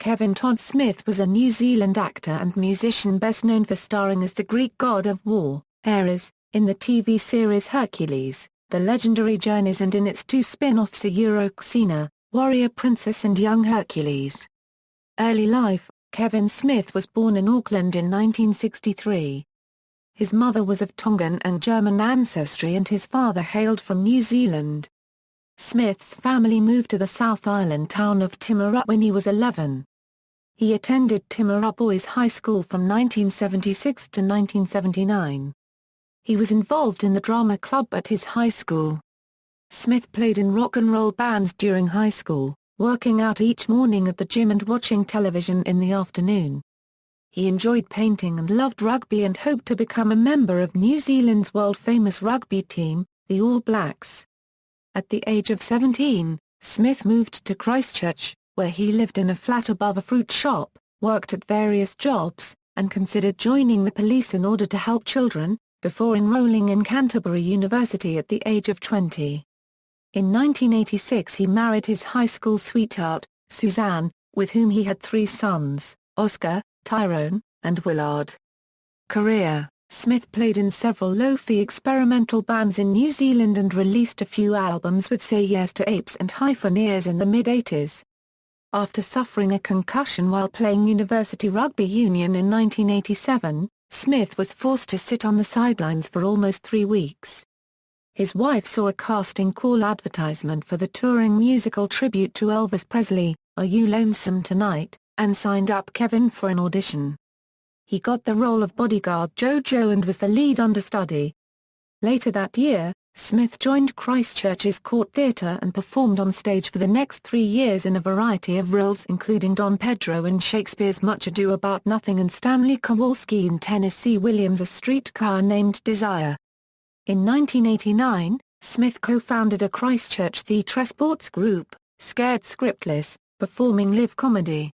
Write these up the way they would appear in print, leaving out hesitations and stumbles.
Tod Smith was a New Zealand actor and musician best known for starring as the Greek god of war, Ares, in the TV series Hercules, The Legendary Journeys, and in its two spin-offs Xena, Warrior Princess and Young Hercules. Early life: Kevin Smith was born in Auckland in 1963. His mother was of Tongan and German ancestry and his father hailed from New Zealand. Smith's family moved to the South Island town of Timaru when he was 11. He attended Timaru Boys High School from 1976 to 1979. He was involved in the drama club at his high school. Smith played in rock and roll bands during high school, working out each morning at the gym and watching television in the afternoon. He enjoyed painting and loved rugby and hoped to become a member of New Zealand's world-famous rugby team, the All Blacks. At the age of 17, Smith moved to Christchurch, where he lived in a flat above a fruit shop, worked at various jobs, and considered joining the police in order to help children, before enrolling in Canterbury University at the age of 20. In 1986 he married his high school sweetheart, Suzanne, with whom he had 3 sons, Oscar, Tyrone, and Willard. Career: Smith played in several lo-fi experimental bands in New Zealand and released a few albums with Say Yes to Apes and Ears in the mid-80s. After suffering a concussion while playing university rugby union in 1987, Smith was forced to sit on the sidelines for almost 3 weeks. His wife saw a casting call advertisement for the touring musical tribute to Elvis Presley, Are You Lonesome Tonight?, and signed up Kevin for an audition. He got the role of bodyguard Jojo and was the lead understudy. Later that year, Smith joined Christchurch's Court Theatre and performed on stage for the next 3 years in a variety of roles including Don Pedro in Shakespeare's Much Ado About Nothing and Stanley Kowalski in Tennessee Williams' A Streetcar Named Desire. In 1989, Smith co-founded a Christchurch theatre sports group, Scared Scriptless, performing live comedy.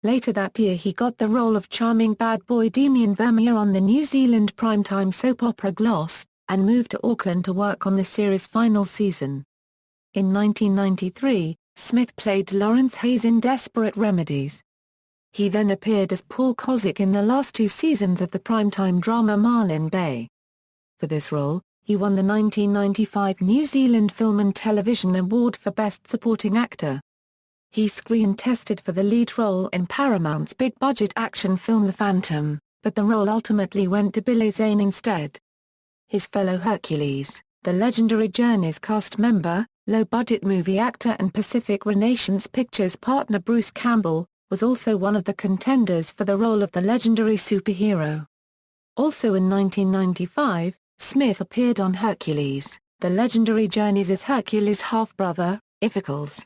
Later that year he got the role of charming bad boy Damien Vermeer on the New Zealand primetime soap opera Gloss, and moved to Auckland to work on the series' final season. In 1993, Smith played Lawrence Hayes in Desperate Remedies. He then appeared as Paul Kozik in the last 2 seasons of the primetime drama Marlin Bay. For this role, he won the 1995 New Zealand Film and Television Award for Best Supporting Actor. He screen-tested for the lead role in Paramount's big-budget action film The Phantom, but the role ultimately went to Billy Zane instead. His fellow Hercules, The Legendary Journeys cast member, low-budget movie actor and Pacific Renaissance Pictures partner Bruce Campbell, was also one of the contenders for the role of the legendary superhero. Also in 1995, Smith appeared on Hercules, The Legendary Journeys as Hercules' half-brother, Iphicles.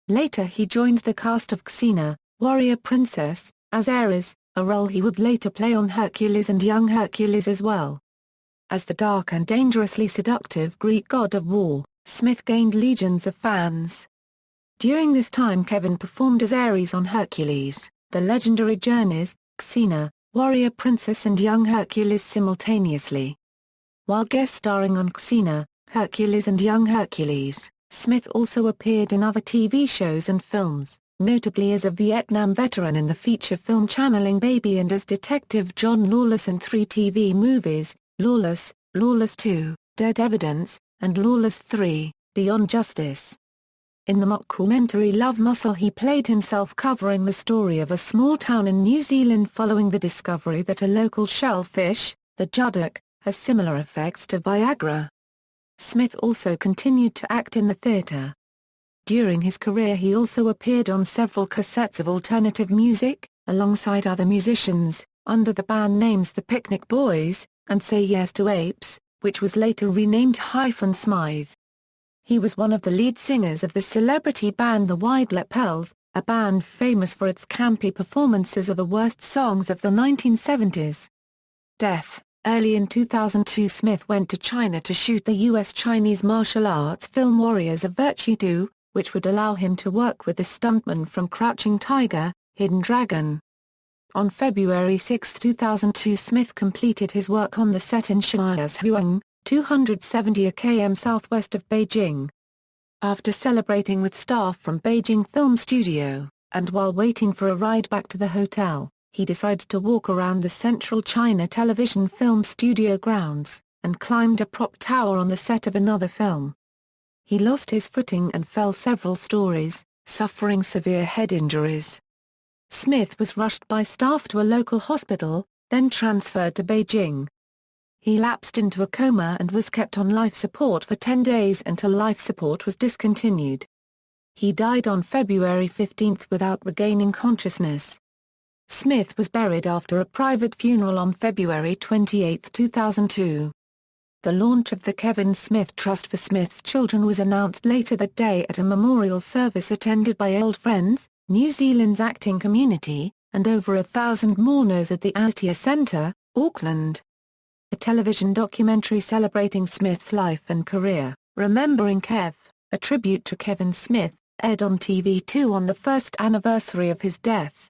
Later he joined the cast of Xena, Warrior Princess, as Ares, a role he would later play on Hercules and Young Hercules as well. As the dark and dangerously seductive Greek god of war, Smith gained legions of fans. During this time Kevin performed as Ares on Hercules, The Legendary Journeys, Xena, Warrior Princess and Young Hercules simultaneously. While guest starring on Xena, Hercules and Young Hercules, Smith also appeared in other TV shows and films, notably as a Vietnam veteran in the feature film Channeling Baby and as Detective John Lawless in 3 TV movies, Lawless, Lawless 2, Dead Evidence, and Lawless 3, Beyond Justice. In the mockumentary Love Muscle he played himself covering the story of a small town in New Zealand following the discovery that a local shellfish, the Juddock, has similar effects to Viagra. Smith also continued to act in the theatre. During his career he also appeared on several cassettes of alternative music, alongside other musicians, under the band names The Picnic Boys, and Say Yes to Apes, which was later renamed Smythe. He was one of the lead singers of the celebrity band The Wide Lapels, a band famous for its campy performances of the worst songs of the 1970s. Death: early in 2002 Smith went to China to shoot the U.S.-Chinese martial arts film Warriors of Virtue 2, which would allow him to work with the stuntman from Crouching Tiger, Hidden Dragon. On February 6, 2002 Smith completed his work on the set in Shijiazhuang, 270 km southwest of Beijing. After celebrating with staff from Beijing Film Studio, and while waiting for a ride back to the hotel, he decided to walk around the Central China Television Film Studio grounds, and climbed a prop tower on the set of another film. He lost his footing and fell several stories, suffering severe head injuries. Smith was rushed by staff to a local hospital, then transferred to Beijing. He lapsed into a coma and was kept on life support for 10 days until life support was discontinued. He died on February 15 without regaining consciousness. Smith was buried after a private funeral on February 28, 2002. The launch of the Kevin Smith Trust for Smith's Children was announced later that day at a memorial service attended by old friends, New Zealand's acting community, and over 1,000 mourners at the Aotea Centre, Auckland. A television documentary celebrating Smith's life and career, Remembering Kev, a tribute to Kevin Smith, aired on TV2 on the first anniversary of his death.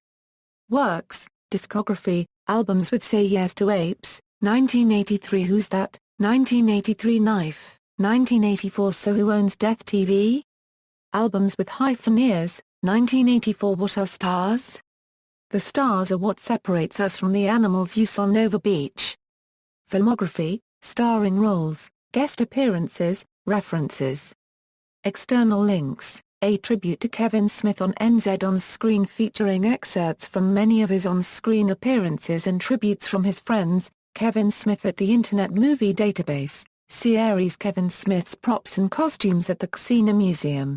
Works, discography, albums with Say Yes to Apes, 1983 Who's That?, 1983 Knife, 1984 So Who Owns Death TV? Albums with Hyphen Ears, 1984 What Are Stars? The stars are what separates us from the animals you saw Nova Beach. Filmography, starring roles, guest appearances, references. External links, a tribute to Kevin Smith on NZ On Screen featuring excerpts from many of his on-screen appearances and tributes from his friends. Kevin Smith at the Internet Movie Database, see Aries Kevin Smith's props and costumes at the Xena Museum.